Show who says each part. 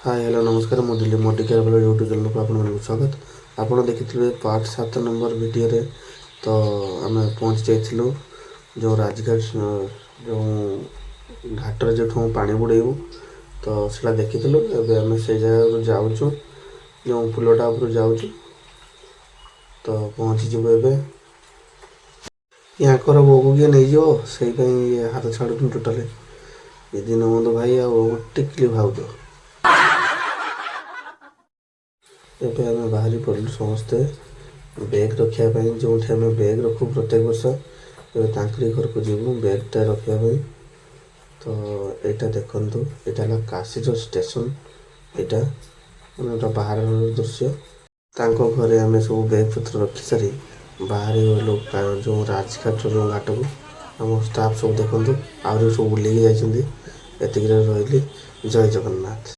Speaker 1: Hi hello नमस्कार मु Delhi medical वाला यूट्यूब चैनल को आपको स्वागत। आपड़ देखिए पार्ट 7 नंबर वीडियो रे तो आम पहुँच जाइलु जो राजघाट जो घाटर जो पानी बुड़ेबू तो सीटा देखी आम से जगह जाऊँ जो पुलटा उपर जाऊँ तो पहुँचीजु ए यहाँ बोगू किए नहीं जाओ से हाथ छाड़ू टोटाली ये दिन बंधु भाई टिकली भाज ଏବେ ଆମେ ବାହାରି ପଡ଼ିଲୁ ସମସ୍ତେ ବ୍ୟାଗ୍ ରଖିବା ପାଇଁ ଯେଉଁଠି ଆମେ ବ୍ୟାଗ୍ ରଖୁ ପ୍ରତ୍ୟେକ ବର୍ଷ ଏବେ ତାଙ୍କରି ଘରକୁ ଯିବୁ ବ୍ୟାଗ୍ଟା ରଖିବା ପାଇଁ। ତ ଏଇଟା ଦେଖନ୍ତୁ ଏଇଟା ହେଲା କାଶୀର ଷ୍ଟେସନ୍। ଏଇଟା ମାନେ ବାହାରର ଦୃଶ୍ୟ। ତାଙ୍କ ଘରେ ଆମେ ସବୁ ବ୍ୟାଗ୍ ପତ୍ର ରଖି ସାରି ବାହାରି ଗଲୁ ଯେଉଁ ରାଜଘାଟର ଯେଉଁ ଘାଟକୁ। ଆମ ଷ୍ଟାଫ୍ ସବୁ ଦେଖନ୍ତୁ ଆହୁରି ସବୁ ବୁଲିକି ଯାଇଛନ୍ତି। ଏତିକିରେ ରହିଲି। ଜୟ ଜଗନ୍ନାଥ।